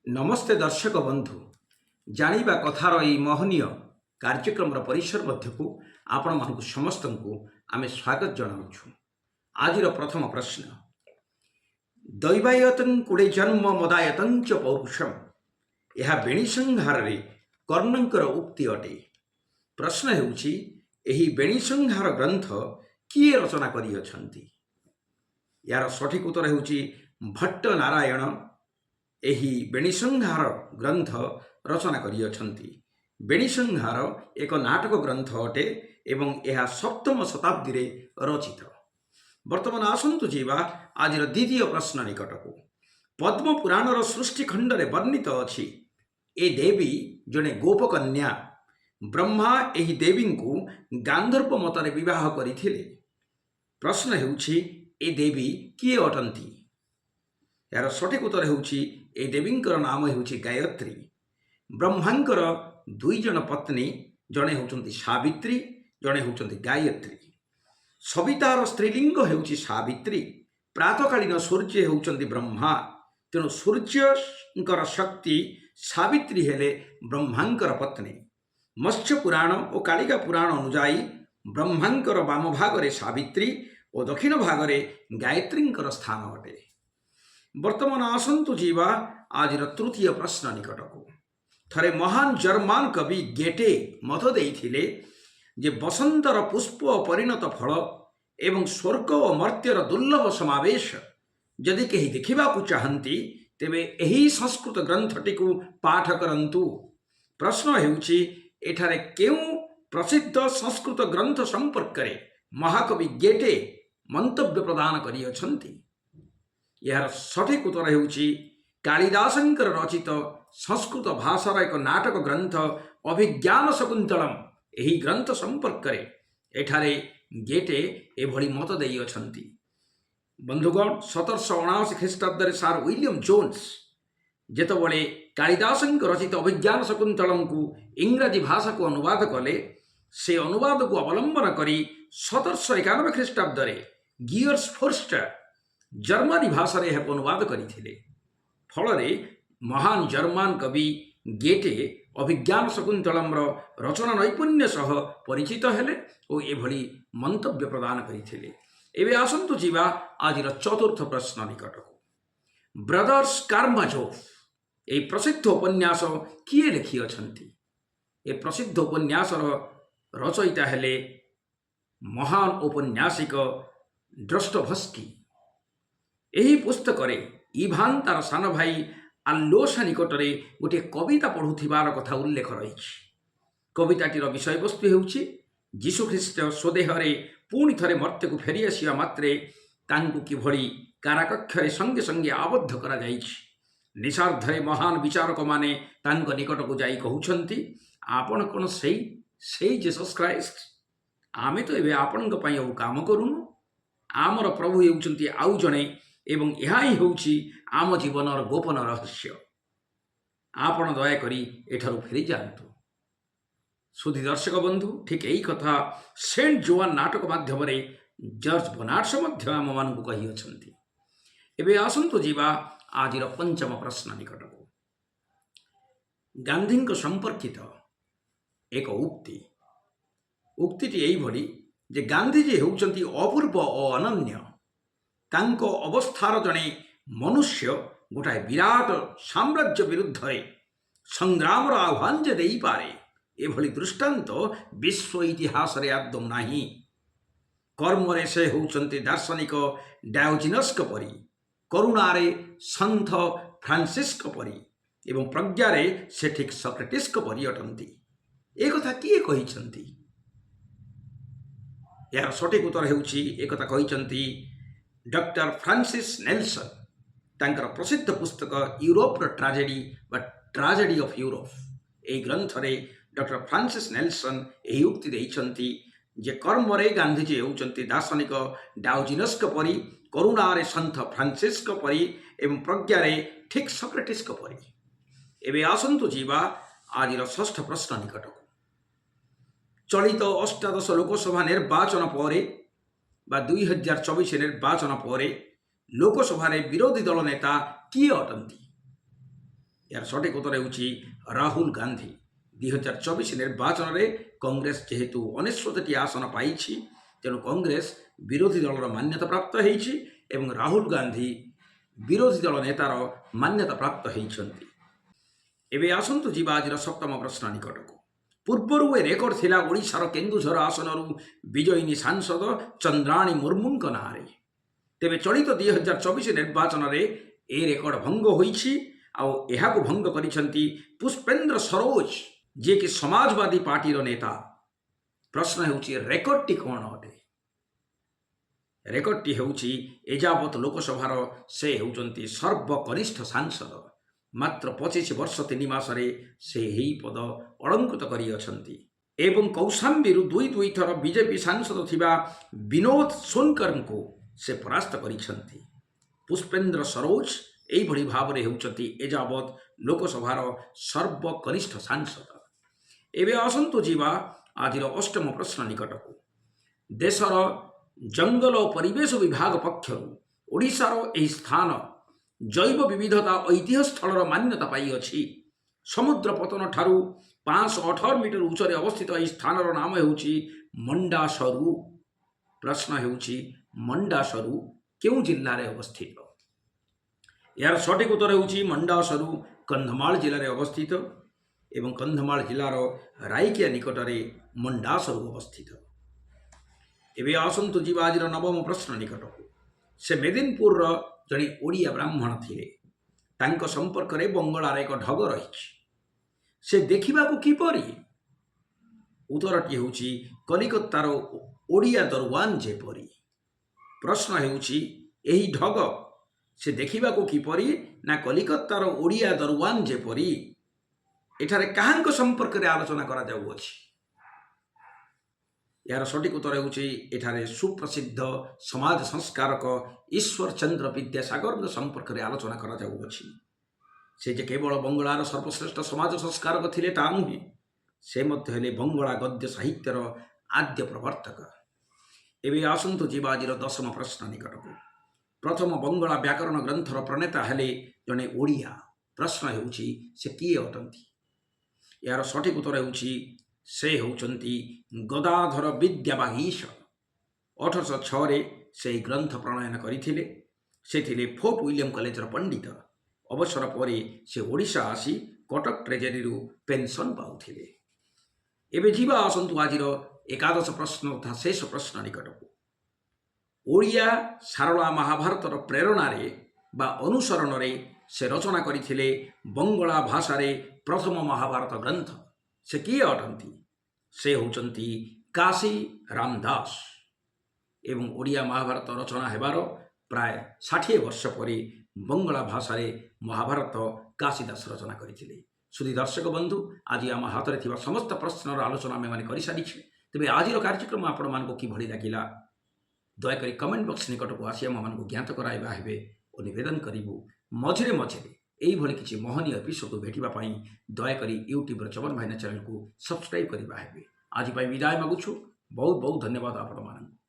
नमस्ते दर्शक बंधु जानिबा कथार यही महनीय कार्यक्रम परिसर मध्य को आपण मानक समस्त को आमे स्वागत जनाऊँ। आज प्रथम प्रश्न दैवायतं कुड़े जन्म मदायतं च पौरुषम यह बेणीसंहार कर्णंकर उक्ति अटे। प्रश्न हेउछि एही बेणीसंहार ग्रंथ किए रचना करिअछंती। यार सठिक उत्तर हेउछि भट्ट नारायण एही बेणीसंहार ग्रंथ रचना करिअछंती। बेणीसंहार एक नाटक ग्रंथ अटे एवं यह सप्तम शताब्दी रे रचित। वर्तमान आसंतु जीवा आज द्वितीय प्रश्न निकट को। पद्म पुराण सृष्टि खंड रे वर्णित अछि ए देवी जने गोपकन्या। ब्रह्मा एही देवी को गांधर्व मतरे विवाह करिथिले। प्रश्न हेउछि ए देवी किए अटंती। यार सठिक उत्तर हेउछि ए देवींकर नाम हेउछि गायत्री। ब्रह्मांकर दुई जन पत्नी जड़े होउछंती सावित्री जड़े होउछंती गायत्री। सवितार स्त्रीलिंग हेउछि सावित्री। प्रातकालीन सूर्य होउछंती ब्रह्मा। तेणु सूर्यंकर शक्ति सावित्री हेले ब्रह्मांकर पत्नी। मत्स्य पुराण और कालिका पुराण अनुजाई ब्रह्मांकर वाम भागरे सावित्री और दक्षिण भागरे गायत्रींकर स्थान अटे। वर्तमान आसंतु जीवा आज तृतीय प्रश्न निकट को। थरे महान जर्मान कवि गेटे मत देइथिले जे बसंतर पुष्प परिणत फल एवं स्वर्ग और मर्त्यर दुर्लभ समावेश जदि कहीं देखा चाहती तेबे एही संस्कृत ग्रंथटी को पाठ करंतु। प्रश्न हेउछि एठारे केउ प्रसिद्ध संस्कृत ग्रंथ संपर्क रे महाकवि गेटे मंतव्य प्रदान करिअछंती। यार सठिक उत्तर हेउछि कालिदासंकर रचित संस्कृत भाषार एक नाटक ग्रंथ अभिज्ञान शकुंतलम। एही ग्रंथ संपर्क रे एठारे गेटे एभली मत देइअछंती। बंधुगण 1779 ख्रीष्टाब्द सार विलियम जोन्स जेतबळे कालिदासंक रचित अभिज्ञान शकुंतलम को इंग्रजी भाषा को अनुवाद कले से अनुवाद को अवलंबन करी 1791 ख्रीष्टाब्द गियर्स फोर्स्टर जर्मनी भाषा रे अनुवाद करथिले। फलरे महान जर्मान कवि गेटे अभिज्ञान शकुंतलम रचना नैपुण्य सह परिचित हेले और एभली मंतव्य प्रदान करथिले। एबे आसंतु जीवा आज चतुर्थ प्रश्न निकट को। ब्रदर्स कारामाजोव ए प्रसिद्ध उपन्यास किए लिखि अछंती। ए प्रसिद्ध उपन्यास रचयिता हेले महान औपन्यासिक ड्रस्टोभस्की। एही पुस्तक रे इभान तार सान भाई आल्लोसा निकटरे गोटे कविता पढ़ुथिबार कथा उल्लेख रही। कविताटीर विषय वस्तु हेउछि जीशुख्रीष्ट स्वदेहरे पुणी थरे मर्त्य को फेरी आसिया मात्रे तांकु किभली काराकक्षरे संगे संगे आबद्ध करा जाइछि। निशार्धरे महान विचारक माने तांक निकट को जाई कहउछंती आपण कोन सेई जीसस क्राइस्ट। आमे तो एबे आपनक पई ओ काम करूनु। आमर प्रभु हेउछंती आउ जणे एवं यह ही होउछि आम जीवनर गोपन रहस्य। आपण दयाकरी एठारु फेरी जातु। सुधी दर्शक बंधु ठीक यही कथा सेंट जोआन नाटक माध्यम जॉर्ज बर्नार्ड्स मध्य आम मान कही अछंती। एबे आसंतु जीवा आज पंचम प्रश्न निकट को। गांधी संपर्कित एक उक्ति यही भली जे गांधीजी होउछंती अपूर्व और अनन्य। तांको अवस्थार जड़े मनुष्य गोटाए विराट साम्राज्य विरुद्ध संग्राम आह्वान जे देई पारे एभली दृष्टांत विश्व इतिहास रे आदम नाही। कर्म रे से होउछंती दार्शनिक डायोजिनस परी, करुणारे संत फ्रांसिस्क परी एवं प्रज्ञा रे से ठीक सक्रेटिस परी अटंती। ए कथा किए कहिसंती। यार सठिक उत्तर हेउछि एक कथा कहिसंती डॉक्टर फ्रांसिस नेल्सन। तांकर प्रसिद्ध पुस्तक यूरोप ट्राजेडी बा ट्राजेडी ऑफ यूरोप ए ग्रंथ रे डॉक्टर फ्रांसिस नेल्सन यही उक्ति देइछंती जे कर्म रे गांधीजी होउछंती दार्शनिक डायोजिनस परी, करुणा रे संत फ्रांसिस्क परी एवं प्रज्ञा रे ठीक सक्रेटिस परी। एबे आसंतु जीवा आज षष्ठ प्रश्न निकट को। चलित अष्टादश लोकसभा निर्वाचन पर 2024 निर्वाचन पर लोकसभा विरोधी दल नेता किए अटंती। यार सठिक उत्तर ହେଉଛି ରାହୁଲ ଗାନ୍ଧୀ। 2024 ନିର୍ବାଚନରେ କଂଗ୍ରେସ ଯେହେତୁ 69ଟି ଆସନ ପାଇଛି, ତେଣୁ କଂଗ୍ରେସ ବିରୋଧୀ ଦଳର ମାନ୍ୟତା ପ୍ରାପ୍ତ ହୋଇଛି ଏବଂ ରାହୁଲ ଗାନ୍ଧୀ ବିରୋଧୀ ଦଳ ନେତାର ମାନ୍ୟତା ପ୍ରାପ୍ତ ହୋଇଛନ୍ତି। ଏବେ ଆସନ୍ତୁ ଯିବା ଆଜିର ସପ୍ତମ ପ୍ରଶ୍ନ ନିକଟକୁ। ପୂର୍ବରୁ ଏ ରେକର୍ଡ ଥିଲା ଓଡ଼ିଶାର କେନ୍ଦୁଝର ଆସନରୁ ବିଜୟିନୀ ସାଂସଦ ଚନ୍ଦ୍ରାଣୀ ମୁର୍ମୁଙ୍କ ନାଁରେ। ତେବେ ଚଳିତ 2024 ନିର୍ବାଚନରେ ଏ ରେକର୍ଡ ଭଙ୍ଗ ହୋଇଛି ଆଉ ଏହାକୁ ଭଙ୍ଗ କରିଛନ୍ତି ପୁଷ୍ପେନ୍ଦ୍ର ସରୋଜ, ଯିଏକି ସମାଜବାଦୀ ପାର୍ଟିର ନେତା। ପ୍ରଶ୍ନ ହେଉଛି ରେକର୍ଡଟି କ'ଣ ଅଟେ? ରେକର୍ଡଟି ହେଉଛି ଏଯାବତ୍ ଲୋକସଭାର ସେ ହେଉଛନ୍ତି ସର୍ବକନିଷ୍ଠ ସାଂସଦ। ମାତ୍ର 25 ବର୍ଷ 3 ମାସରେ ସେ ଏହି ପଦ ଅଳଙ୍କୃତ କରିଅଛନ୍ତି ଏବଂ କୌଶାମ୍ବୀରୁ ଦୁଇ ଥର ବିଜେପି ସାଂସଦ ଥିବା ବିନୋଦ ସୋନକରଙ୍କୁ ସେ ପରାସ୍ତ କରିଛନ୍ତି। ପୁଷ୍ପେନ୍ଦ୍ର ସରୋଜ ଏହିଭଳି ଭାବରେ ହେଉଛନ୍ତି ଏଯାବତ୍ ଲୋକସଭାର ସର୍ବକନିଷ୍ଠ ସାଂସଦ। ଏବେ ଆସନ୍ତୁ ଯିବା ଆଜିର ଅଷ୍ଟମ ପ୍ରଶ୍ନ ନିକଟକୁ। ଦେଶର ଜଙ୍ଗଲ ଓ ପରିବେଶ ବିଭାଗ ପକ୍ଷରୁ ଓଡ଼ିଶାର ଏହି ସ୍ଥାନ ଜୈବ ବିବିଧତା ଐତିହ୍ୟ ସ୍ଥଳର ମାନ୍ୟତା ପାଇଅଛି। ସମୁଦ୍ର ପତନ ଠାରୁ 518 ମିଟର ଉଚ୍ଚରେ ଅବସ୍ଥିତ ଏହି ସ୍ଥାନର ନାମ ହେଉଛି ମଣ୍ଡାସରୁ। ପ୍ରଶ୍ନ ହେଉଛି ମଣ୍ଡାସରୁ କେଉଁ ଜିଲ୍ଲାରେ ଅବସ୍ଥିତ? ଏହାର ସଠିକ ଉତ୍ତର ହେଉଛି ମଣ୍ଡାସରୁ କନ୍ଧମାଳ ଜିଲ୍ଲାରେ ଅବସ୍ଥିତ ଏବଂ କନ୍ଧମାଳ ଜିଲ୍ଲାର ରାଇକିଆ ନିକଟରେ ମଣ୍ଡାସରୁ ଅବସ୍ଥିତ। ଏବେ ଆସନ୍ତୁ ଯିବା ଆଜିର ନବମ ପ୍ରଶ୍ନ ନିକଟକୁ। ସେ ମେଦିନପୁରର ଜଣେ ଓଡ଼ିଆ ବ୍ରାହ୍ମଣ ଥିଲେ। ତାଙ୍କ ସମ୍ପର୍କରେ ବଙ୍ଗଳାର ଏକ ଢଗ ରହିଛି। ସେ ଦେଖିବାକୁ କିପରି? ଉତ୍ତରଟି ହେଉଛି କଲିକତାର ଓଡ଼ିଆ ଦରୱାନ ଯେପରି। ପ୍ରଶ୍ନ ହେଉଛି ଏହି ଢଗ ସେ ଦେଖିବାକୁ କିପରି? ନା କଲିକତାର ଓଡ଼ିଆ ଦରୱାନ ଯେପରି। ଏଠାରେ କାହାଙ୍କ ସମ୍ପର୍କରେ ଆଲୋଚନା କରାଯାଉଅଛି? ଏହାର ସଠିକ ଉତ୍ତର ହେଉଛି ଏଠାରେ ସୁପ୍ରସିଦ୍ଧ ସମାଜ ସଂସ୍କାରକ ଈଶ୍ୱର ଚନ୍ଦ୍ର ବିଦ୍ୟାସାଗରଙ୍କ ସମ୍ପର୍କରେ ଆଲୋଚନା କରାଯାଉଅଛି। ସେ ଯେ କେବଳ ବଙ୍ଗଳାର ସର୍ବଶ୍ରେଷ୍ଠ ସମାଜ ସଂସ୍କାରକ ଥିଲେ ତା ନୁହେଁ, ସେ ମଧ୍ୟ ହେଲେ ବଙ୍ଗଳା ଗଦ୍ୟ ସାହିତ୍ୟର ଆଦ୍ୟ ପ୍ରବର୍ତ୍ତକ। ଏବେ ଆସନ୍ତୁ ଯିବା ଆଜିର ଦଶମ ପ୍ରଶ୍ନ ନିକଟକୁ। ପ୍ରଥମ ବଙ୍ଗଳା ବ୍ୟାକରଣ ଗ୍ରନ୍ଥର ପ୍ରଣେତା ହେଲେ ଜଣେ ଓଡ଼ିଆ। ପ୍ରଶ୍ନ ହେଉଛି ସେ କିଏ ଅଟନ୍ତି? ଏହାର ସଠିକ ଉତ୍ତର ହେଉଛି ସେ ହେଉଛନ୍ତି ଗଦାଧର ବିଦ୍ୟାବାଗୀଶ। 1806ରେ ସେ ଏହି ଗ୍ରନ୍ଥ ପ୍ରଣୟନ କରିଥିଲେ। ସେ ଥିଲେ ଫୋର୍ଟ ୱିଲିୟମ କଲେଜର ପଣ୍ଡିତ। ଅବସର ପରେ ସେ ଓଡ଼ିଶା ଆସି କଟକ ଟ୍ରେଜେରୀରୁ ପେନ୍ସନ୍ ପାଉଥିଲେ। ଏବେ ଯିବା ଆସନ୍ତୁ ଆଜିର ଏକାଦଶ ପ୍ରଶ୍ନ ତଥା ଶେଷ ପ୍ରଶ୍ନ ନିକଟକୁ। ଓଡ଼ିଆ ସାରଳା ମହାଭାରତର ପ୍ରେରଣାରେ ବା ଅନୁସରଣରେ ସେ ରଚନା କରିଥିଲେ ବଙ୍ଗଳା ଭାଷାରେ ପ୍ରଥମ ମହାଭାରତ ଗ୍ରନ୍ଥ। ସେ କିଏ ଅଟନ୍ତି? ସେ ହେଉଛନ୍ତି କାଶୀ ରାମ ଦାସ। ଏବଂ ଓଡ଼ିଆ ମହାଭାରତ ରଚନା ହେବାର ପ୍ରାୟ 60 ବର୍ଷ ପରେ ବଙ୍ଗଳା ଭାଷାରେ ମହାଭାରତ କାଶୀଦାସ ରଚନା କରିଥିଲେ। ସୁଧୀ ଦର୍ଶକ ବନ୍ଧୁ, ଆଜି ଆମ ହାତରେ ଥିବା ସମସ୍ତ ପ୍ରଶ୍ନର ଆଲୋଚନା ଆମେମାନେ କରିସାରିଛୁ। ତେବେ ଆଜିର କାର୍ଯ୍ୟକ୍ରମ ଆପଣମାନଙ୍କୁ କିଭଳି ଲାଗିଲା ଦୟାକରି କମେଣ୍ଟ ବକ୍ସ ନିକଟକୁ ଆସି ଆମମାନଙ୍କୁ ଜ୍ଞାତ କରାଇବା ହେବେ ଓ ନିବେଦନ କରିବୁ ମଝିରେ ମଝିରେ ଏଇଭଳି କିଛି ମହନୀୟ ଏପିସୋଡ୍ ଭେଟିବା ପାଇଁ ଦୟାକରି ୟୁଟ୍ୟୁବର ଚମନ ଭାଇନା ଚ୍ୟାନେଲକୁ ସବସ୍କ୍ରାଇବ୍ କରିବା ହେବେ। ଆଜି ପାଇଁ ବିଦାୟ ମାଗୁଛୁ। ବହୁତ ବହୁତ ଧନ୍ୟବାଦ ଆପଣମାନଙ୍କୁ।